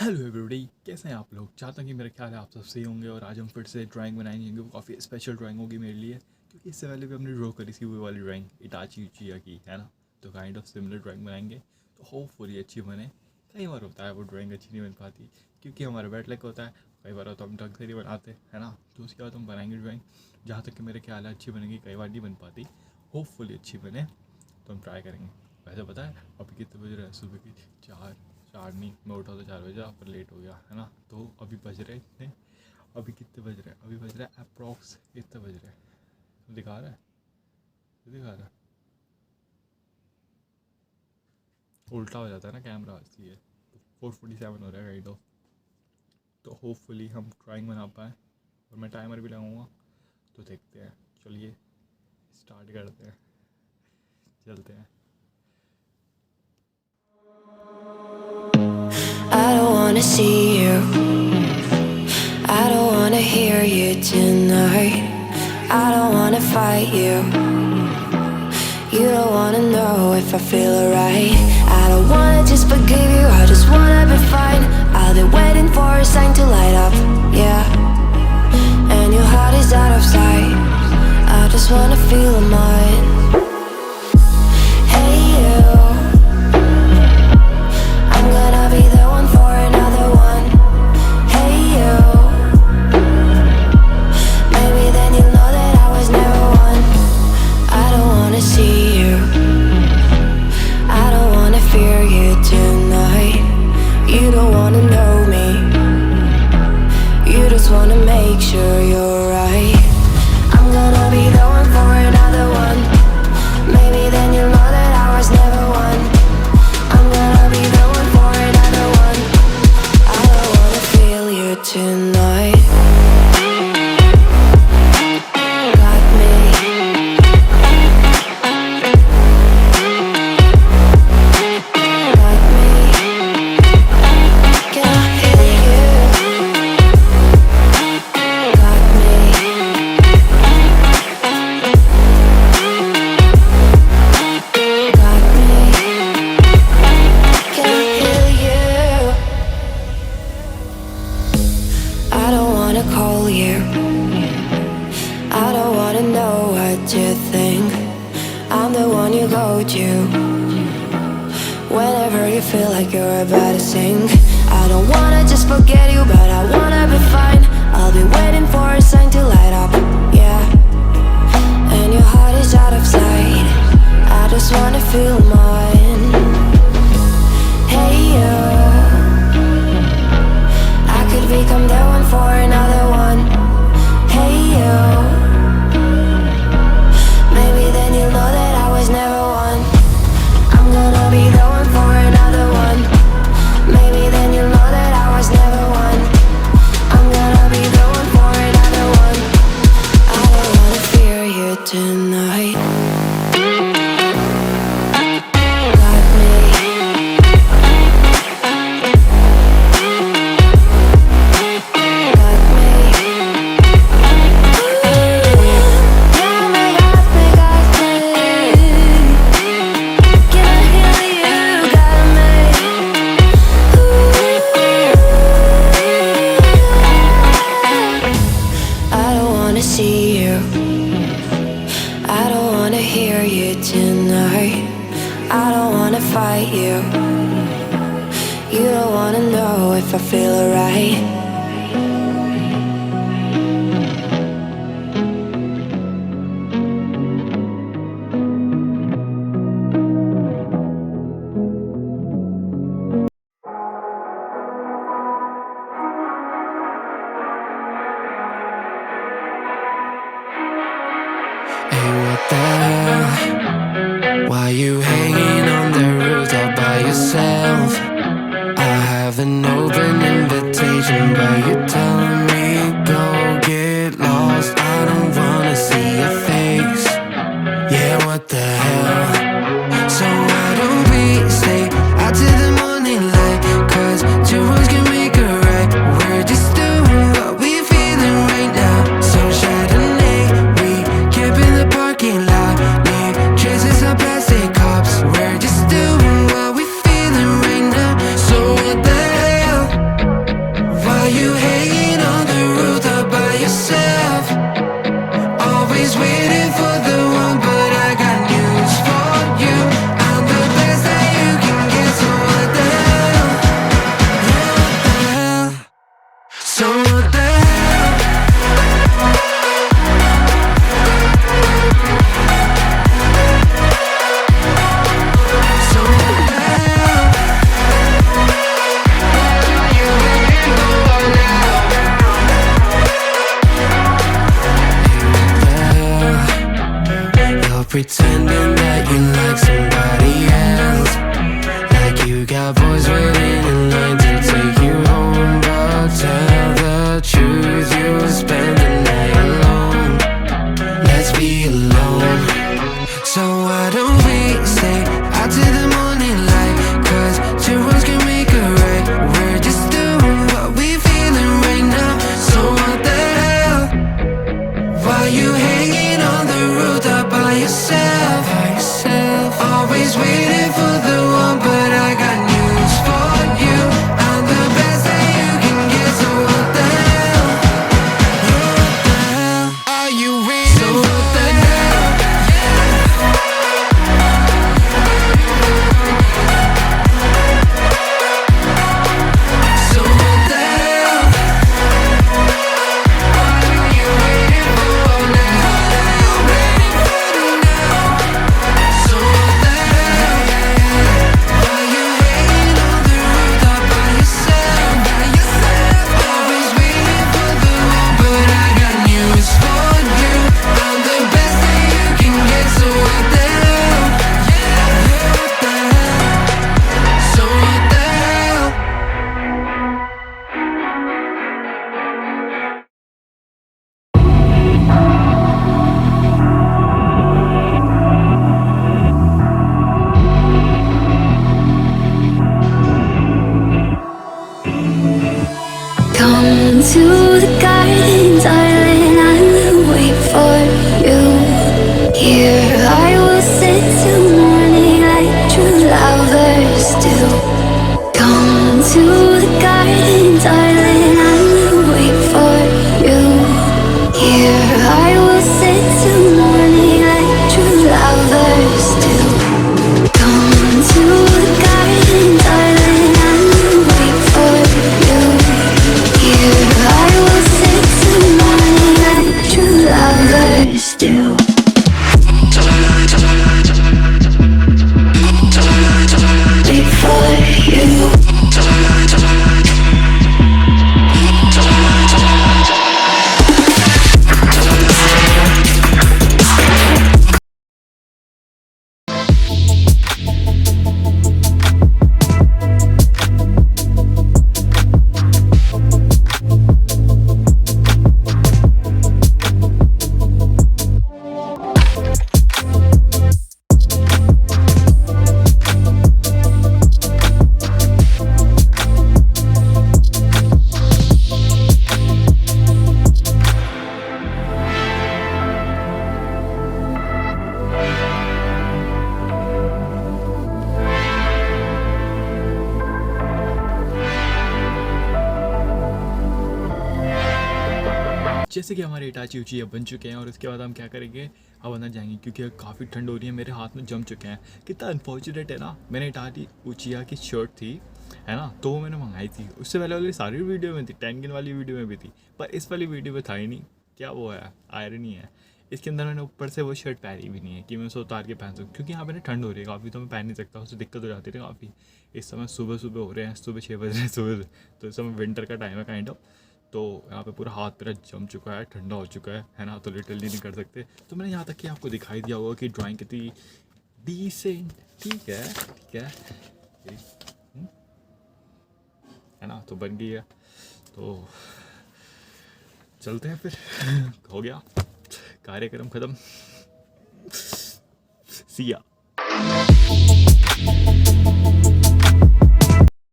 Hello everybody, कैसे हैं आप लोग। चाहता हूँ कि मेरा ख्याल है आप सब सही होंगे और आज हम फिर से ड्राइंग बनाएंगे। वो काफ़ी स्पेशल ड्राइंग होगी मेरे लिए, क्योंकि इससे पहले भी हमने ड्रॉ करी थी वो वाली ड्राइंग इटाची उचिया की, है ना। तो काइंड ऑफ सिमिलर ड्राइंग बनाएंगे, तो होपफुली अच्छी बने। कई बार होता है वो ड्राइंग अच्छी नहीं बन पाती क्योंकि हमारा बैड लक होता है। कई बार होता है हम ढंग से नहीं बनाते, है ना। तो उसके बाद हम बनाएंगे ड्राइंग, जहाँ तक कि मेरे ख्याल है अच्छी बनेगी। कई बार नहीं बन पाती, होपफुली अच्छी बने तो हम ट्राई करेंगे। वैसे पता है अभी कितने बज रहे हैं? सुबह की चार चार नहीं, मैं उठा तो 4 बजे, पर लेट हो गया, है ना। तो अभी बज रहे इतने, अभी कितने बज रहे हैं? अभी बज रहा है अप्रॉक्स इतने बज रहे हैं। तो दिखा रहा है, तो दिखा रहा है, उल्टा हो जाता है ना कैमरा, इसलिए 4:47 हो रहा है काइंड ऑफ। तो होपफुली हम ड्राइंग बना पाएँ और मैं टाइमर भी लगाऊंगा। तो देखते हैं, चलिए स्टार्ट करते हैं, चलते हैं। I don't wanna see you, I don't wanna hear you tonight. I don't wanna fight you, you don't wanna know if I feel alright. I don't wanna just forgive you, I just wanna be fine. I'll be waiting for a sign to light up, yeah. And your heart is out of sight, I just wanna feel mine. Hey you, I'm gonna be the one for another one. Hey you, maybe then you'll know that I was never one. I don't wanna see you, I don't wanna fear you tonight. You don't wanna know me, you just wanna make sure you're right. I'm gonna be the one for another one. Maybe then you'll know that I was never one. I'm gonna be the one for another one. I don't wanna feel you tonight. Got me. Got me. Can I hear you? Got me. Got me. Can I hear you? I don't wanna call you, I don't wanna know what you think. I'm the one you go to whenever you feel like you're about to sink. I don't wanna just forget you, but I wanna be fine. I'll be waiting for a sign to light up, yeah. And your heart is out of sight, I just wanna feel mine. Hey you, I could become the one for another one. Hey you, maybe then you'll know that I was never one. I'm gonna be the one for another one. Maybe then you'll know that I was never one. I'm gonna be the one for another one. I don't wanna fear you tonight. Got me. Got me. Got me, got me, got me. Can I hear you? Got me. I don't wanna see you, I don't wanna hear you tonight. I don't wanna fight you, you don't wanna know if I feel alright. Hey, what the hell? Why you hanging on the roof all by yourself? I have an open invitation, but you're telling me go get lost. I don't wanna see your face. Yeah, what the hell? So why don't we stay out till the morning light? 'Cause two wrongs can make a right. We're just doing what we're feeling right now. So Chardonnay, we camp in the parking lot. Leave traces of plastic cups. We're just doing what we're feeling right now. So what the hell? you hanging on the rooftop by yourself? Always waiting for the one, but I got news for you. I'm the best that you can get, so what the hell? Yeah, what the hell? So what the hell? So what the hell? What are you waiting for now? You're pretending that you like somebody else, like you got boys waiting in line to take you home. But tell the truth, you spend the night alone. Let's be alone. So why don't we stay out till the morning light? 'Cause two wrongs can make a right. We're just doing what we feeling right now. So what the hell? Why you hanging on the rooftop by yourself? Always waiting for the one, but I got news for you. I'm the best that you can get, so what the hell? Yeah, what the hell? Are you waiting so for the hell? So what the hell? What are you waiting for now? So what the hell? Why you hanging on the rooftop by yourself? Always waiting for the one, but I got news for you. I'm the best that you can get, so what the hell? Yeah, what the hell? So what the hell? Come to the garden, darling, I will wait for you. Here I will sit till morning like true lovers do. Come to the garden, darling, I will wait for you. Here I will sit till morning like true lovers do. Come to the garden, darling, I will wait for you. Here I will sit till morning like true lovers do. Wait for you. जैसे कि हमारे Itachi उची अब बन चुके हैं और उसके बाद हम क्या करेंगे, अब अंदर जाएंगे क्योंकि काफ़ी ठंड हो रही है, मेरे हाथ में जम चुके हैं। कितना अनफॉर्चुनेट है ना, मैंने इटाची उचिया की शर्ट थी है ना, तो वो मैंने मंगाई थी, उससे पहले वाली सारी वीडियो में थी, 10 गिन वाली वीडियो में भी थी, पर इस वाली वीडियो में था ही नहीं। क्या वो है, आयरनी है इसके अंदर, मैंने ऊपर से वो शर्ट पहनी भी नहीं है कि मैं उसे उतार के पहन सकूँ, क्योंकि यहाँ पे ना ठंड हो रही है काफ़ी, तो मैं पहन नहीं सकता, उससे दिक्कत हो जाती है काफ़ी। इस समय सुबह सुबह हो रहे हैं, सुबह 6 बज रहे हैं सुबह, तो इस समय विंटर का टाइम है काइंड ऑफ, तो यहाँ पे पूरा हाथ मेरा जम चुका है, ठंडा हो चुका है ना, तो लिटरली नहीं कर सकते। तो मैंने यहाँ तक कि आपको दिखाई दिया होगा कि ड्राइंग कितनी डिसेंट, ठीक है है ना, तो बन गई है, तो चलते हैं फिर। हो गया कार्यक्रम ख़त्म, सिया।